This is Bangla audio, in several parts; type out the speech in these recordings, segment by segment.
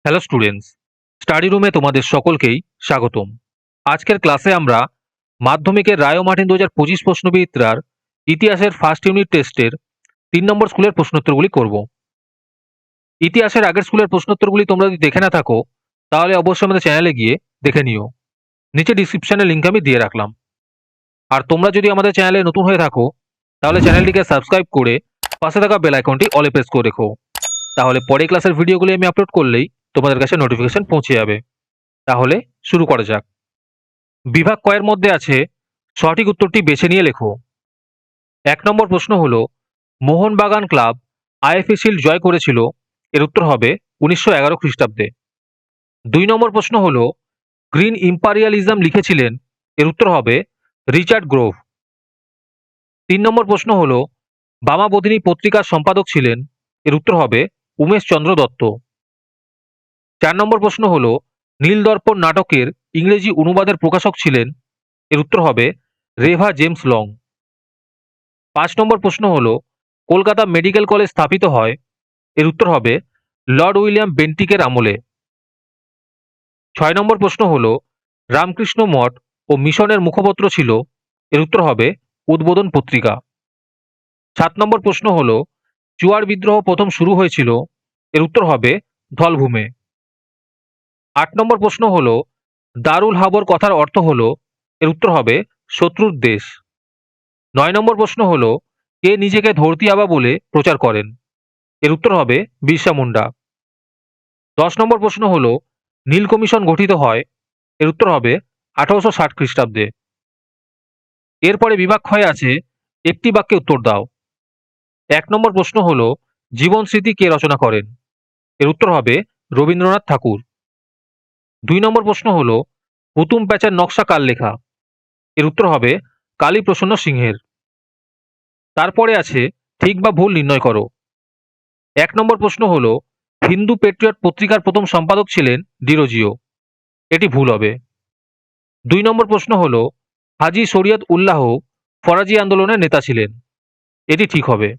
হ্যালো স্টুডেন্টস, স্টাডি রুমে তোমাদের সকলকেই স্বাগতম। আজকের ক্লাসে আমরা মাধ্যমিকের রায় ও মার্টিন 2025 প্রশ্নবিচিত্রার ইতিহাসের ফার্স্ট ইউনিট টেস্টের 3 নম্বর স্কুলের প্রশ্নোত্তরগুলি করব। ইতিহাসের আগের স্কুলের প্রশ্নোত্তরগুলি তোমরা যদি দেখে না থাকো তাহলে অবশ্যই আমাদের চ্যানেলে গিয়ে দেখে নিও। নিচে ডিসক্রিপশনে লিঙ্ক আমি দিয়ে রাখলাম। আর তোমরা যদি আমাদের চ্যানেলে নতুন হয়ে থাকো তাহলে চ্যানেলটিকে সাবস্ক্রাইব করে পাশে থাকা বেল আইকনটি অলে প্রেস করে রেখো। তাহলে পরে ক্লাসের ভিডিওগুলি আমি আপলোড করলেই তোমাদের কাছে নোটিফিকেশন পৌঁছে যাবে। তাহলে শুরু করা যাক। বিভাগ কয়ের মধ্যে আছে সঠিক উত্তরটি বেছে নিয়ে লেখো। 1 নম্বর প্রশ্ন হলো, মোহনবাগান ক্লাব আইএফএ শিল্ড জয় করেছিল? এর উত্তর হবে 1911 খ্রিস্টাব্দে। 2 নম্বর প্রশ্ন হলো, গ্রিন ইম্পারিয়ালিজম লিখেছিলেন? এর উত্তর হবে রিচার্ড গ্রোভ। 3 নম্বর প্রশ্ন হলো, বামাবোধিনী পত্রিকার সম্পাদক ছিলেন? এর উত্তর হবে উমেশ চন্দ্র দত্ত। 4 নম্বর প্রশ্ন হলো, নীলদর্পণ নাটকের ইংরেজি অনুবাদের প্রকাশক ছিলেন? এর উত্তর হবে রেভা জেমস লং। 5 নম্বর প্রশ্ন হলো, কলকাতা মেডিকেল কলেজ স্থাপিত হয়? এর উত্তর হবে লর্ড উইলিয়াম বেন্টিকের আমলে। 6 নম্বর প্রশ্ন হলো, রামকৃষ্ণ মঠ ও মিশনের মুখপত্র ছিল? এর উত্তর হবে উদ্বোধন পত্রিকা। 7 নম্বর প্রশ্ন হলো, চুয়ার বিদ্রোহ প্রথম শুরু হয়েছিল? এর উত্তর হবে ধলভূমে। 8 নম্বর প্রশ্ন হলো, দারুল হাবর কথার অর্থ হলো? এর উত্তর হবে শত্রুর দেশ। 9 নম্বর প্রশ্ন হলো, কে নিজেকে ধরতি আবা বলে প্রচার করেন? এর উত্তর হবে বিরসা মুন্ডা। 10 নম্বর প্রশ্ন হলো, নীল কমিশন গঠিত হয়? এর উত্তর হবে 1860 খ্রিস্টাব্দে। এরপরে বিভাগ ক্ষয় আছে একটি বাক্যে উত্তর দাও। 1 নম্বর প্রশ্ন হলো, জীবন স্মৃতি কে রচনা করেন? এর উত্তর হবে রবীন্দ্রনাথ ঠাকুর। 2 নম্বর প্রশ্ন হলো, হুতুম প্যাঁচার নকশা কার লেখা? এর উত্তর হবে কালীপ্রসন্ন সিংহের। তারপরে আছে ঠিক বা ভুল নির্ণয় করো। 1 নম্বর প্রশ্ন হলো, হিন্দু পেট্রিয়ট পত্রিকার প্রথম সম্পাদক ছিলেন ডিরোজিও। এটি ভুল হবে। 2 নম্বর প্রশ্ন হলো, হাজী শরিয়ত উল্লাহ ফরাজি আন্দোলনের নেতা ছিলেন। এটি ঠিক হবে।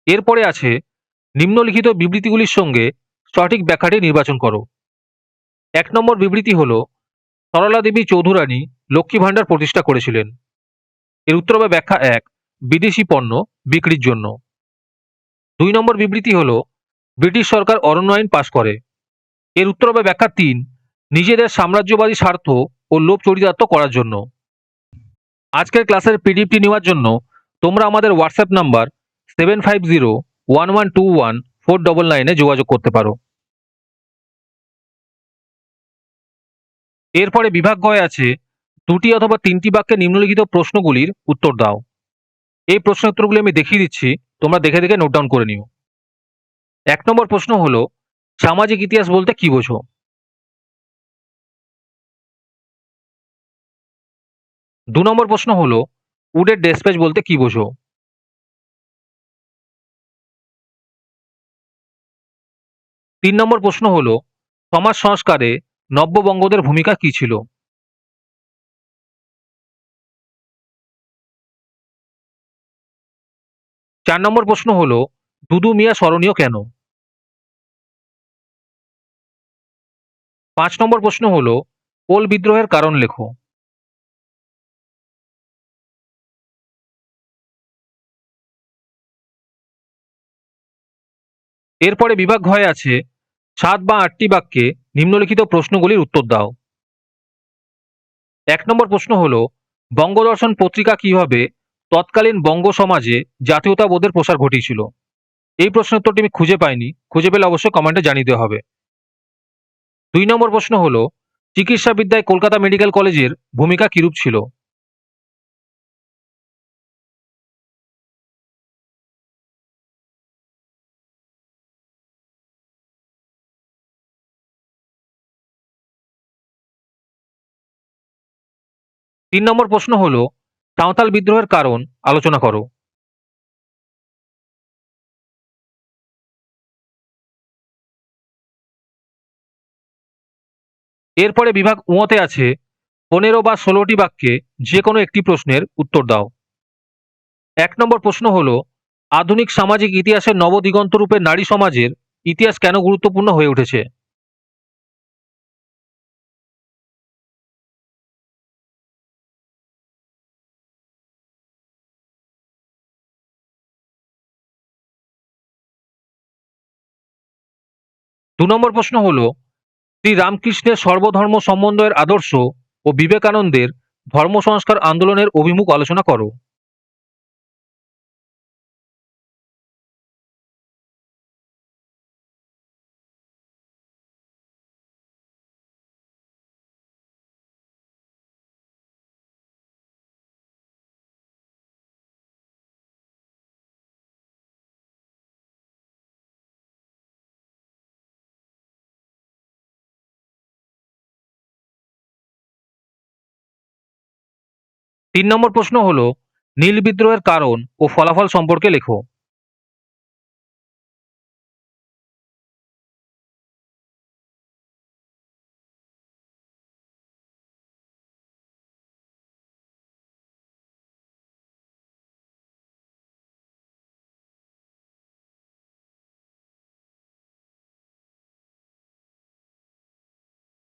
এরপরে আছে নিম্নলিখিত বিবৃতিগুলির সঙ্গে সঠিক ব্যাখ্যাটি নির্বাচন করো। 1 নম্বর বিবৃতি হলো, সরলা দেবী চৌধুরানী লক্ষ্মী ভাণ্ডার প্রতিষ্ঠা করেছিলেন। এর উত্তর হবে ব্যাখ্যা 1, বিদেশি পণ্য বিক্রির জন্য। 2 নম্বর বিবৃতি হলো, ব্রিটিশ সরকার অরণ্য আইন পাশ করে। এর উত্তর হবে ব্যাখ্যা 3, নিজেদের সাম্রাজ্যবাদী স্বার্থ ও লোভ চরিতার্থ করার জন্য। আজকের ক্লাসের পিডিএফটি নেওয়ার জন্য তোমরা আমাদের হোয়াটসঅ্যাপ নাম্বার 7501121499 যোগাযোগ করতে পারো। এরপরে বিভাগ গয়ে আছে 2টি অথবা 3টি বাক্যে নিম্নলিখিত প্রশ্নগুলির উত্তর দাও। এই প্রশ্ন উত্তরগুলি আমি দেখিয়ে দিচ্ছি, তোমরা দেখে দেখে নোট ডাউন করে নিও। 1 নম্বর প্রশ্ন হলো, সামাজিক ইতিহাস বলতে কি বোঝো? 2 নম্বর প্রশ্ন হলো, উডের ডেসপ্যাচ বলতে কি বোঝো? 3 নম্বর প্রশ্ন হলো, সমাজ সংস্কারে নব্যবঙ্গদের ভূমিকা কি ছিল? 4 নম্বর প্রশ্ন হলো, দুদু মিয়া স্মরণীয় কেন? 5 নম্বর প্রশ্ন হলো, কোল বিদ্রোহের কারণ লেখো। এরপরে বিভাগ ঘয়ে আছে 7 বা 8টি বাক্যে নিম্নলিখিত প্রশ্নগুলির উত্তর দাও। 1 নম্বর প্রশ্ন হলো, বঙ্গদর্শন পত্রিকা কিভাবে তৎকালীন বঙ্গ সমাজে জাতীয়তাবোধের প্রসার ঘটিয়েছিল? এই প্রশ্নের উত্তরটি আমি খুঁজে পাইনি, খুঁজে পেলে অবশ্যই কমেন্টে জানিয়ে দেওয়া হবে। 2 নম্বর প্রশ্ন হলো, চিকিৎসা বিদ্যায় কলকাতা মেডিকেল কলেজের ভূমিকা কিরূপ ছিল? 3 নম্বর প্রশ্ন হলো, সাঁওতাল বিদ্রোহের কারণ আলোচনা করো। এরপরে বিভাগ উঁতে আছে 15 বা 16টি বাক্যে যে কোনো একটি প্রশ্নের উত্তর দাও। 1 নম্বর প্রশ্ন হলো, আধুনিক সামাজিক ইতিহাসের নবদিগন্ত রূপে নারী সমাজের ইতিহাস কেন গুরুত্বপূর্ণ হয়ে উঠেছে? ২ নম্বর প্রশ্ন হলো, শ্রী রামকৃষ্ণের সর্বধর্ম সমন্বয়ের আদর্শ ও বিবেকানন্দের ধর্ম সংস্কার আন্দোলনের অভিমুখ আলোচনা করো। ৩ নম্বর প্রশ্ন হলো, নীল বিদ্রোহের কারণ ও ফলাফল সম্পর্কে লেখো।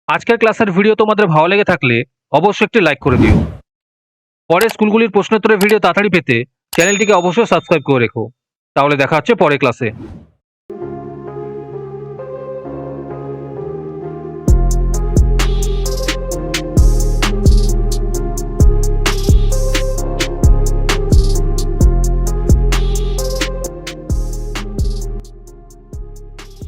'আজকের ক্লাসের ভিডিও তোমাদের ভালো লেগে থাকলে অবশ্যই একটি লাইক করে দিও। পরের স্কুলগুলির প্রশ্নোত্তরের ভিডিও তাড়াতাড়ি পেতে চ্যানেলটিকে অবশ্যই সাবস্ক্রাইব করে রেখো। তাহলে দেখা হচ্ছে পরের ক্লাসে।